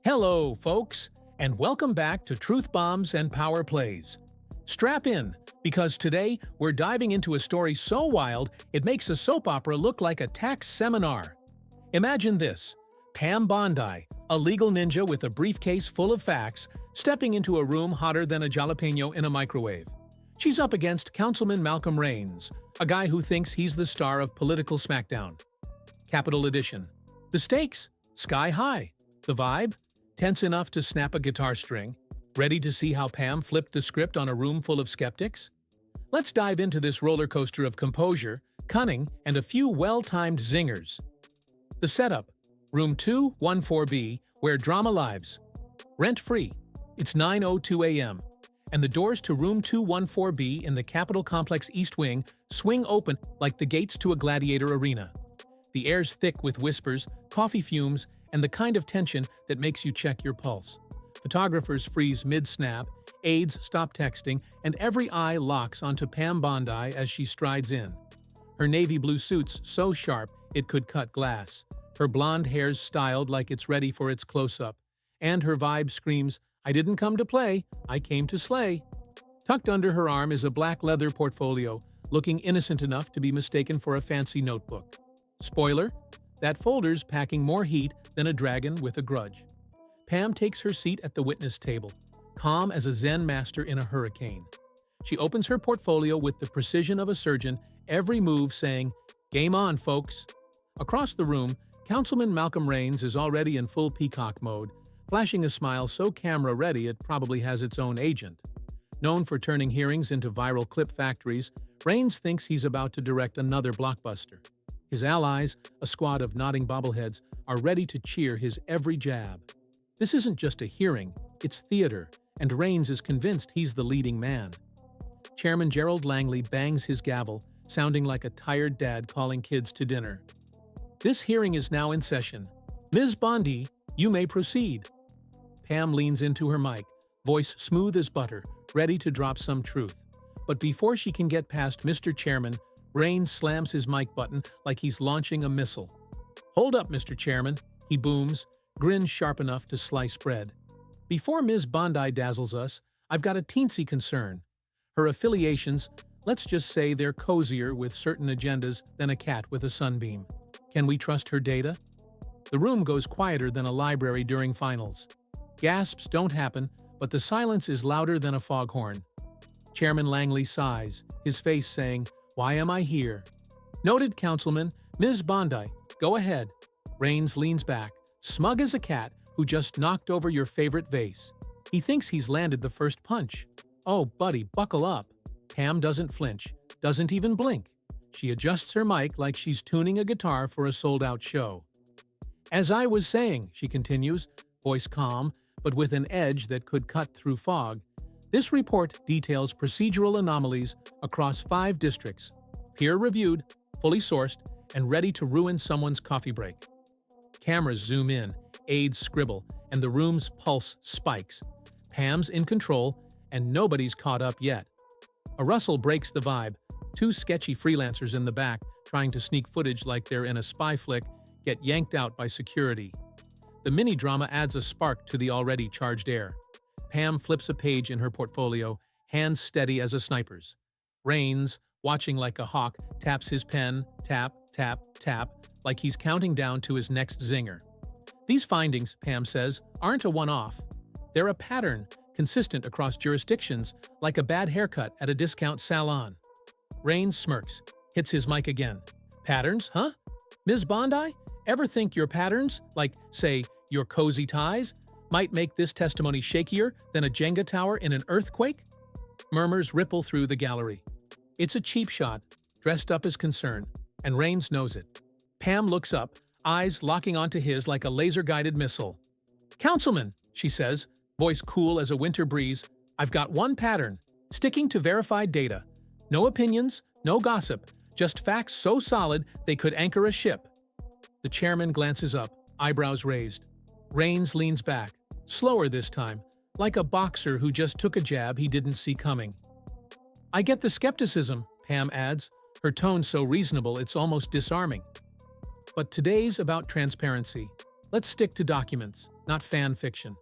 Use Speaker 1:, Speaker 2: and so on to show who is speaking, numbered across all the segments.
Speaker 1: Hello, folks, and welcome back to Truth Bombs and Power Plays. Strap in, because today we're diving into a story so wild it makes a soap opera look like a tax seminar. Imagine this: Pam Bondi, a legal ninja with a briefcase full of facts, stepping into a room hotter than a jalapeno in a microwave. She's up against Councilman Malcolm Raines, a guy who thinks he's the star of political smackdown. Capital Edition. The stakes? Sky high. The vibe? Tense enough to snap a guitar string. Ready to see how Pam flipped the script on a room full of skeptics? Let's dive into this roller coaster of composure, cunning, and a few well-timed zingers. The setup: Room 214B, where drama lives. Rent-free. It's 9:02 a.m., and the doors to Room 214B in the Capitol Complex East Wing swing open like the gates to a gladiator arena. The air's thick with whispers, coffee fumes, and the kind of tension that makes you check your pulse. Photographers freeze mid-snap, aides stop texting, and every eye locks onto Pam Bondi as she strides in. Her navy blue suit's so sharp it could cut glass, her blonde hair's styled like it's ready for its close-up, and her vibe screams, "I didn't come to play, I came to slay." Tucked under her arm is a black leather portfolio, looking innocent enough to be mistaken for a fancy notebook. Spoiler: that folder's packing more heat than a dragon with a grudge. Pam takes her seat at the witness table, calm as a Zen master in a hurricane. She opens her portfolio with the precision of a surgeon, every move saying, "Game on, folks." Across the room, Councilman Malcolm Raines is already in full peacock mode, flashing a smile so camera-ready it probably has its own agent. Known for turning hearings into viral clip factories, Raines thinks he's about to direct another blockbuster. His allies, a squad of nodding bobbleheads, are ready to cheer his every jab. This isn't just a hearing, it's theater, and Raines is convinced he's the leading man. Chairman Gerald Langley bangs his gavel, sounding like a tired dad calling kids to dinner. This hearing is now in session. Ms. Bondi, you may proceed. Pam leans into her mic, voice smooth as butter, ready to drop some truth. But before she can get past Mr. Chairman, Raines slams his mic button like he's launching a missile. "Hold up, Mr. Chairman," he booms, grin sharp enough to slice bread. "Before Ms. Bondi dazzles us, I've got a teensy concern. Her affiliations, let's just say they're cozier with certain agendas than a cat with a sunbeam. Can we trust her data?" The room goes quieter than a library during finals. Gasps don't happen, but the silence is louder than a foghorn. Chairman Langley sighs, his face saying, "Why am I here?" "Noted, Councilman. Ms. Bondi, go ahead." Raines leans back, smug as a cat who just knocked over your favorite vase. He thinks he's landed the first punch. Oh, buddy, buckle up. Pam doesn't flinch, doesn't even blink. She adjusts her mic like she's tuning a guitar for a sold-out show. "As I was saying," she continues, voice calm, but with an edge that could cut through fog, "this report details procedural anomalies across 5 districts, peer-reviewed, fully sourced, and ready to ruin someone's coffee break." Cameras zoom in, aides scribble, and the room's pulse spikes. Pam's in control, and nobody's caught up yet. A rustle breaks the vibe. 2 sketchy freelancers in the back, trying to sneak footage like they're in a spy flick, get yanked out by security. The mini-drama adds a spark to the already charged air. Pam flips a page in her portfolio, hands steady as a sniper's. Raines, watching like a hawk, taps his pen, tap, tap, tap, like he's counting down to his next zinger. "These findings," Pam says, "aren't a one-off. They're a pattern, consistent across jurisdictions, like a bad haircut at a discount salon." Raines smirks, hits his mic again. "Patterns, huh? Ms. Bondi, ever think your patterns, like, say, your cozy ties, might make this testimony shakier than a Jenga tower in an earthquake?" Murmurs ripple through the gallery. It's a cheap shot, dressed up as concern, and Raines knows it. Pam looks up, eyes locking onto his like a laser-guided missile. "Councilman," she says, voice cool as a winter breeze, "I've got one pattern, sticking to verified data. No opinions, no gossip, just facts so solid they could anchor a ship." The chairman glances up, eyebrows raised. Raines leans back, slower this time, like a boxer who just took a jab he didn't see coming. "I get the skepticism," Pam adds, her tone so reasonable it's almost disarming. "But today's about transparency. Let's stick to documents, not fan fiction.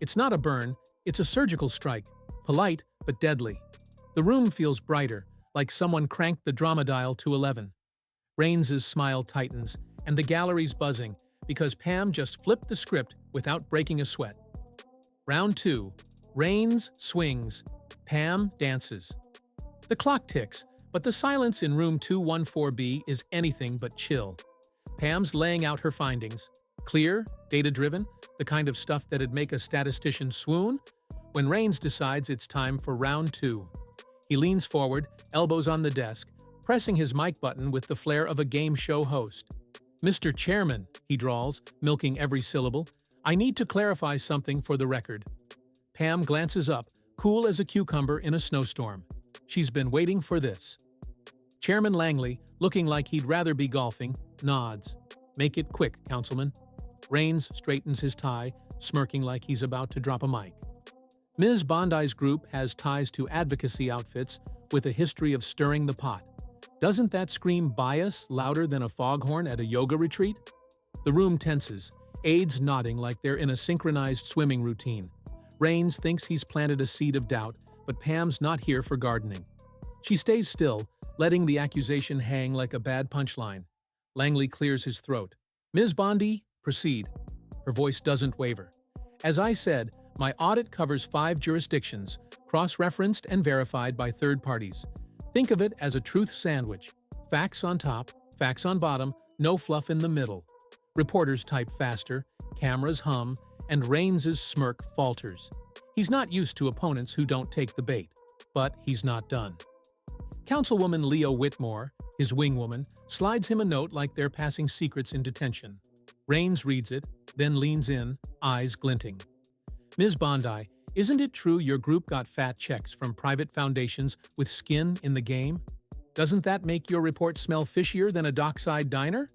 Speaker 1: It's not a burn, it's a surgical strike, polite but deadly. The room feels brighter, like someone cranked the drama dial to 11. Rains's smile tightens, and the gallery's buzzing, because Pam just flipped the script without breaking a sweat. Round 2. Rains swings. Pam dances. The clock ticks, but the silence in room 214B is anything but chill. Pam's laying out her findings. Clear, data-driven, the kind of stuff that'd make a statistician swoon, when Rains decides it's time for round 2. He leans forward, elbows on the desk, pressing his mic button with the flair of a game show host. "Mr. Chairman," he drawls, milking every syllable, "I need to clarify something for the record." Pam glances up, cool as a cucumber in a snowstorm. She's been waiting for this. Chairman Langley, looking like he'd rather be golfing, nods. "Make it quick, Councilman." Rains straightens his tie, smirking like he's about to drop a mic. Ms. Bondi's group has ties to advocacy outfits with a history of stirring the pot. Doesn't that scream bias louder than a foghorn at a yoga retreat? The room tenses, aides nodding like they're in a synchronized swimming routine. Rains thinks he's planted a seed of doubt, but Pam's not here for gardening. She stays still, letting the accusation hang like a bad punchline. Langley clears his throat. "Ms. Bondi, proceed." Her voice doesn't waver. "As I said, my audit covers 5 jurisdictions, cross-referenced and verified by third parties. Think of it as a truth sandwich. Facts on top, facts on bottom, no fluff in the middle." Reporters type faster, cameras hum, and Rains's smirk falters. He's not used to opponents who don't take the bait. But he's not done. Councilwoman Leo Whitmore, his wingwoman, slides him a note like they're passing secrets in detention. Rains reads it, then leans in, eyes glinting. "Ms. Bondi, isn't it true your group got fat checks from private foundations with skin in the game? Doesn't that make your report smell fishier than a dockside diner?"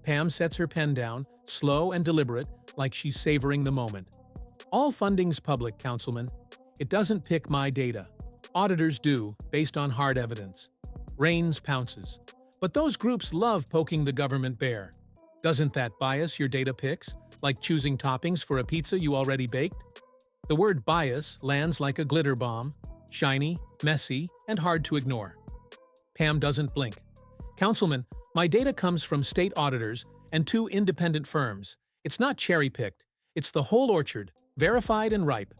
Speaker 1: Pam sets her pen down, slow and deliberate, like she's savoring the moment. "All funding's public, Councilman. It doesn't pick my data. Auditors do, based on hard evidence." Rains pounces. "But those groups love poking the government bear. Doesn't that bias your data picks, like choosing toppings for a pizza you already baked?" The word bias lands like a glitter bomb, shiny, messy, and hard to ignore. Pam doesn't blink. "Councilman, my data comes from state auditors and 2 independent firms. It's not cherry-picked. It's the whole orchard, verified and ripe."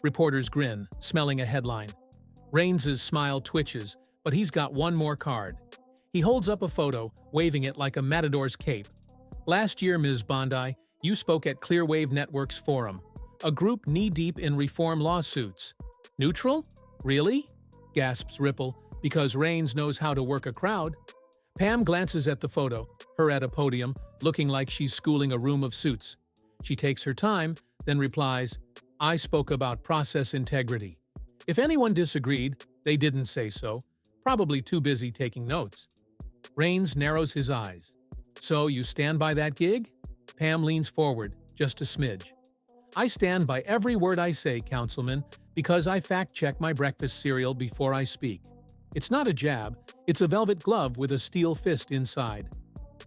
Speaker 1: Reporters grin, smelling a headline. Rains's smile twitches, but he's got one more card. He holds up a photo, waving it like a matador's cape. "Last year, Ms. Bondi, you spoke at Clearwave Network's forum, a group knee-deep in reform lawsuits." "Neutral? Really?" gasps Ripple, because Rains knows how to work a crowd. Pam glances at the photo, her at a podium, looking like she's schooling a room of suits. She takes her time, then replies, "I spoke about process integrity. If anyone disagreed, they didn't say so, probably too busy taking notes." Rains narrows his eyes. "So you stand by that gig?" Pam leans forward, just a smidge. "I stand by every word I say, Councilman, because I fact-check my breakfast cereal before I speak. It's not a jab, it's a velvet glove with a steel fist inside."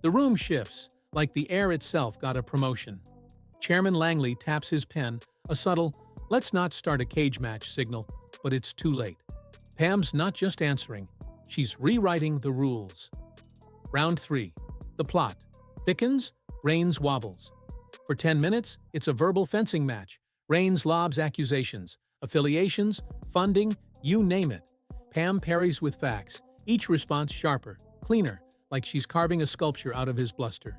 Speaker 1: The room shifts, like the air itself got a promotion. Chairman Langley taps his pen, a subtle, "let's not start a cage match" signal, but it's too late. Pam's not just answering, she's rewriting the rules. Round 3. The plot thickens, Rains wobbles. For 10 minutes, it's a verbal fencing match. Rains lobs accusations, affiliations, funding, you name it. Pam parries with facts, each response sharper, cleaner, like she's carving a sculpture out of his bluster.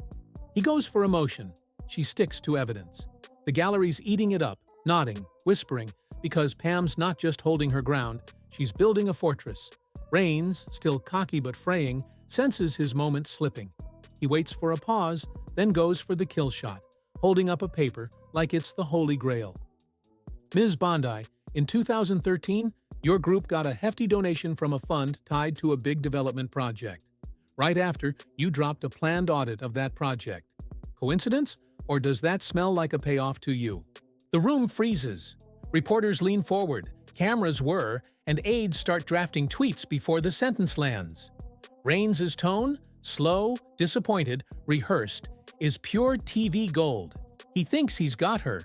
Speaker 1: He goes for emotion. She sticks to evidence. The gallery's eating it up, nodding, whispering, because Pam's not just holding her ground, she's building a fortress. Rains, still cocky but fraying, senses his moment slipping. He waits for a pause, then goes for the kill shot, holding up a paper like it's the Holy Grail. "Ms. Bondi, in 2013, your group got a hefty donation from a fund tied to a big development project. Right after, you dropped a planned audit of that project. Coincidence? Or does that smell like a payoff to you?" The room freezes. Reporters lean forward, cameras whir, and aides start drafting tweets before the sentence lands. Rains's tone? Slow, disappointed, rehearsed. is pure TV gold. He thinks he's got her.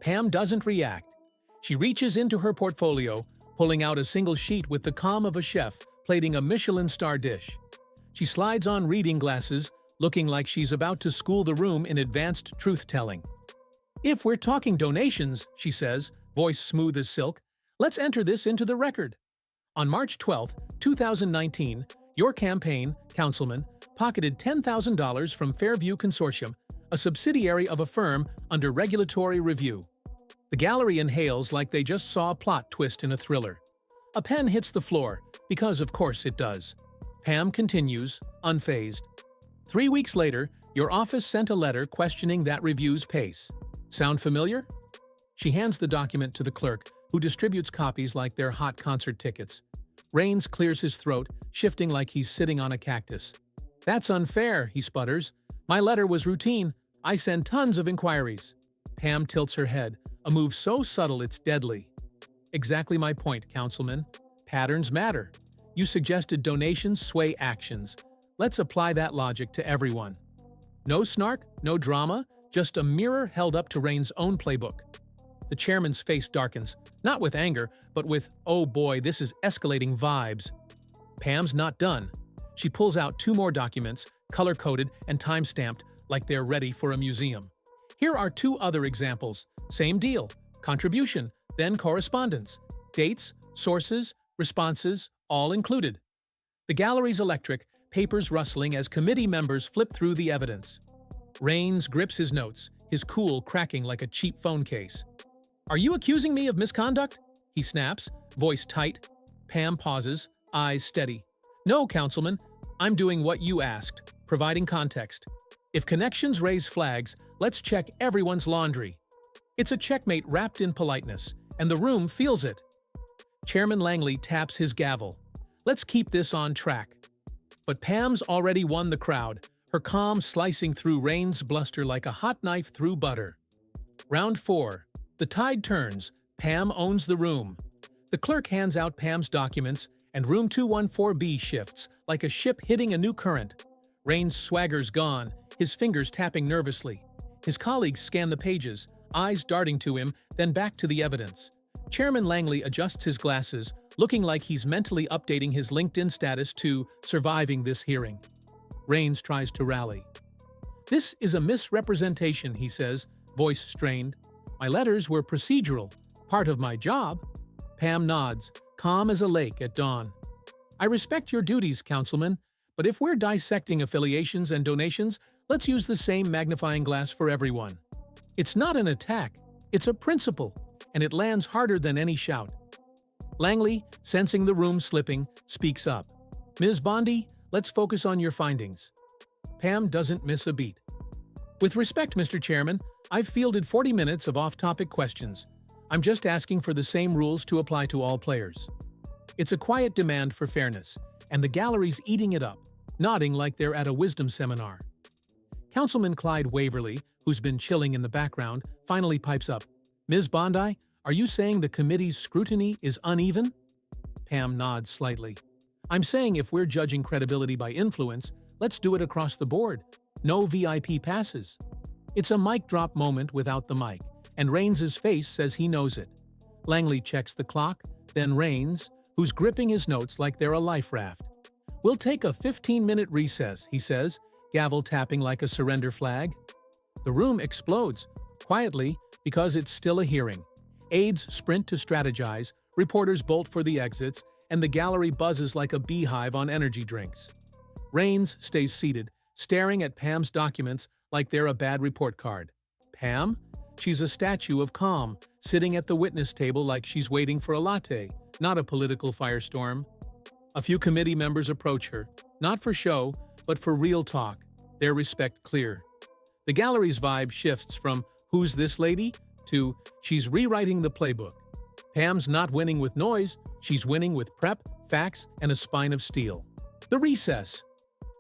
Speaker 1: Pam doesn't react. She reaches into her portfolio, pulling out a single sheet with the calm of a chef plating a Michelin star dish. She slides on reading glasses, looking like she's about to school the room in advanced truth-telling. "If we're talking donations," she says, voice smooth as silk, "let's enter this into the record. On March 12, 2019, your campaign, Councilman, pocketed $10,000 from Fairview Consortium, a subsidiary of a firm under regulatory review." The gallery inhales like they just saw a plot twist in a thriller. A pen hits the floor, because of course it does. Pam continues, unfazed. 3 weeks later, your office sent a letter questioning that review's pace. Sound familiar? She hands the document to the clerk, who distributes copies like they're hot concert tickets. Rains clears his throat, shifting like he's sitting on a cactus. "That's unfair," he sputters. "My letter was routine. I send tons of inquiries." Pam tilts her head, a move so subtle it's deadly. "Exactly my point, Councilman. Patterns matter. You suggested donations sway actions. Let's apply that logic to everyone." No snark, no drama, just a mirror held up to Rain's own playbook. The chairman's face darkens, not with anger, but with, "Oh boy, this is escalating" vibes. Pam's not done. She pulls out 2 more documents, color-coded and time-stamped, like they're ready for a museum. Here are 2 other examples. Same deal. Contribution, then correspondence. Dates, sources, responses, all included. The gallery's electric, papers rustling as committee members flip through the evidence. Rains grips his notes, his cool cracking like a cheap phone case. "Are you accusing me of misconduct?" he snaps, voice tight. Pam pauses, eyes steady. "No, Councilman. I'm doing what you asked, providing context. If connections raise flags, let's check everyone's laundry." It's a checkmate wrapped in politeness, and the room feels it. Chairman Langley taps his gavel. "Let's keep this on track." But Pam's already won the crowd, her calm slicing through Rain's bluster like a hot knife through butter. Round 4. The tide turns. Pam owns the room. The clerk hands out Pam's documents, and room 214B shifts, like a ship hitting a new current. Rain's swagger's gone, his fingers tapping nervously. His colleagues scan the pages, eyes darting to him, then back to the evidence. Chairman Langley adjusts his glasses, looking like he's mentally updating his LinkedIn status to "surviving this hearing." Rains tries to rally. "This is a misrepresentation," he says, voice strained. "My letters were procedural, part of my job." Pam nods, calm as a lake at dawn. "I respect your duties, Councilman, but if we're dissecting affiliations and donations, let's use the same magnifying glass for everyone. It's not an attack, it's a principle, and it lands harder than any shout." Langley, sensing the room slipping, speaks up. "Ms. Bondi, let's focus on your findings." Pam doesn't miss a beat. "With respect, Mr. Chairman, I've fielded 40 minutes of off-topic questions. I'm just asking for the same rules to apply to all players." It's a quiet demand for fairness, and the gallery's eating it up, nodding like they're at a wisdom seminar. Councilman Clyde Waverly, who's been chilling in the background, finally pipes up. "Ms. Bondi, are you saying the committee's scrutiny is uneven?" Pam nods slightly. "I'm saying if we're judging credibility by influence, let's do it across the board. No VIP passes." It's a mic drop moment without the mic, and Rains's face says he knows it. Langley checks the clock, then Rains, who's gripping his notes like they're a life raft. "We'll take a 15-minute recess," he says, gavel tapping like a surrender flag. The room explodes, quietly, because it's still a hearing. Aides sprint to strategize, reporters bolt for the exits, and the gallery buzzes like a beehive on energy drinks. Rains stays seated, staring at Pam's documents like they're a bad report card. Pam? She's a statue of calm, sitting at the witness table like she's waiting for a latte, not a political firestorm. A few committee members approach her, not for show, but for real talk, their respect clear. The gallery's vibe shifts from "Who's this lady?" to "She's rewriting the playbook." Pam's not winning with noise, she's winning with prep, facts, and a spine of steel. The recess.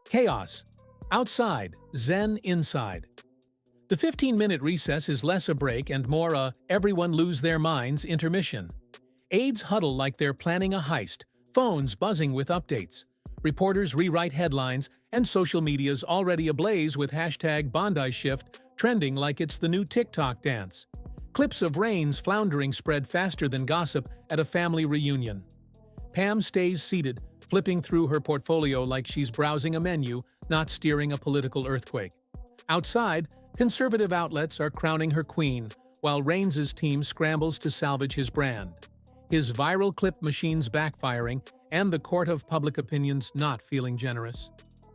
Speaker 1: Chaos. Outside, zen inside. The 15-minute recess is less a break and more a "everyone lose their minds" intermission. Aides huddle like they're planning a heist, phones buzzing with updates. Reporters rewrite headlines, and social media's already ablaze with hashtag Bondi Shift trending like it's the new TikTok dance. Clips of Rains floundering spread faster than gossip at a family reunion. Pam stays seated, flipping through her portfolio like she's browsing a menu, not steering a political earthquake. Outside, conservative outlets are crowning her queen, while Rains's team scrambles to salvage his brand. His viral clip machine's backfiring, and the court of public opinion's not feeling generous.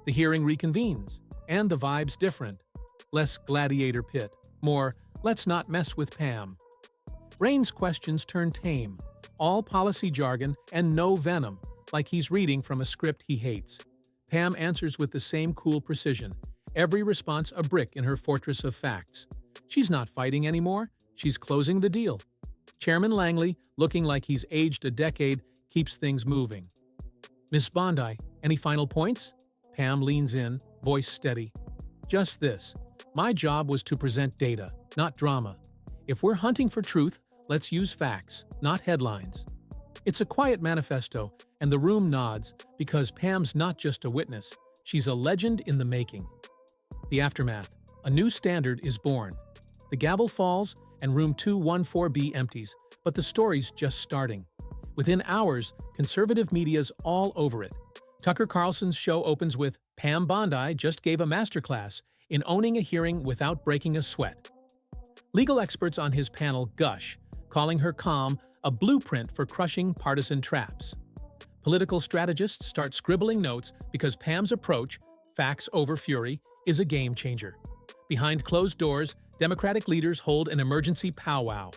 Speaker 1: The hearing reconvenes, and the vibe's different. Less gladiator pit, more, let's not mess with Pam. Rains' questions turn tame, all policy jargon and no venom, like he's reading from a script he hates. Pam answers with the same cool precision, every response a brick in her fortress of facts. She's not fighting anymore, she's closing the deal. Chairman Langley, looking like he's aged a decade, keeps things moving. Miss Bondi, any final points? Pam leans in, voice steady. Just this. My job was to present data, not drama. If we're hunting for truth, let's use facts, not headlines. It's a quiet manifesto, and the room nods because Pam's not just a witness, she's a legend in the making. The aftermath. A new standard is born. The gavel falls, and room 214B empties, but the story's just starting. Within hours, conservative media's all over it. Tucker Carlson's show opens with Pam Bondi just gave a masterclass in owning a hearing without breaking a sweat. Legal experts on his panel gush, calling her calm a blueprint for crushing partisan traps. Political strategists start scribbling notes because Pam's approach, facts over fury, is a game changer. Behind closed doors, Democratic leaders hold an emergency powwow.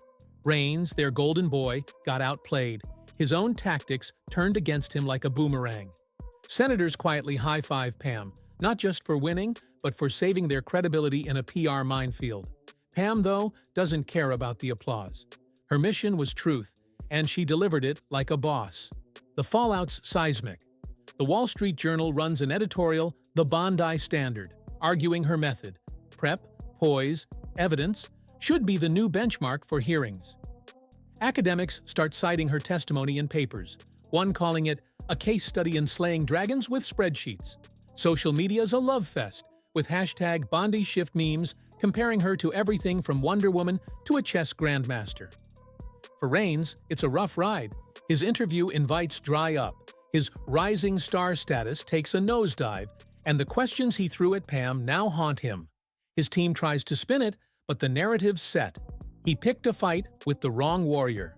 Speaker 1: Rains, their golden boy, got outplayed. His own tactics turned against him like a boomerang. Senators quietly high-five Pam, not just for winning, but for saving their credibility in a PR minefield. Pam, though, doesn't care about the applause. Her mission was truth, and she delivered it like a boss. The fallout's seismic. The Wall Street Journal runs an editorial, The Bondi Standard, arguing her method. Prep, poise, evidence should be the new benchmark for hearings. Academics start citing her testimony in papers, one calling it a case study in slaying dragons with spreadsheets. Social media's a love fest, with hashtag Bondi Shift memes comparing her to everything from Wonder Woman to a chess grandmaster. For Rains, it's a rough ride. His interview invites dry up, his rising star status takes a nosedive, and the questions he threw at Pam now haunt him. His team tries to spin it, but the narrative's set. He picked a fight with the wrong warrior.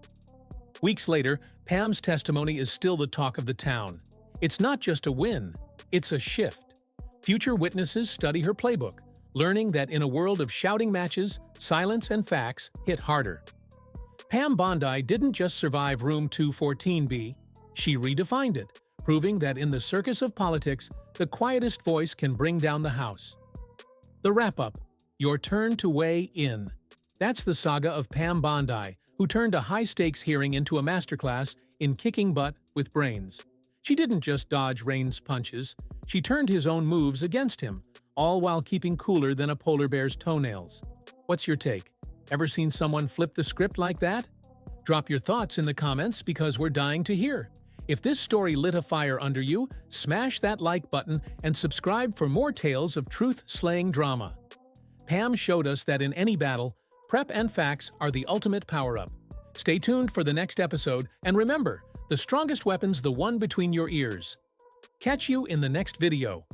Speaker 1: Weeks later, Pam's testimony is still the talk of the town. It's not just a win, it's a shift. Future witnesses study her playbook, learning that in a world of shouting matches, silence and facts hit harder. Pam Bondi didn't just survive room 214B, she redefined it, proving that in the circus of politics, the quietest voice can bring down the house. The wrap-up. Your turn to weigh in. That's the saga of Pam Bondi, who turned a high-stakes hearing into a masterclass in kicking butt with brains. She didn't just dodge Rains' punches, she turned his own moves against him, all while keeping cooler than a polar bear's toenails. What's your take? Ever seen someone flip the script like that? Drop your thoughts in the comments because we're dying to hear. If this story lit a fire under you, smash that like button and subscribe for more tales of truth-slaying drama. Pam showed us that in any battle, prep and facts are the ultimate power-up. Stay tuned for the next episode, and remember, the strongest weapon's the one between your ears. Catch you in the next video.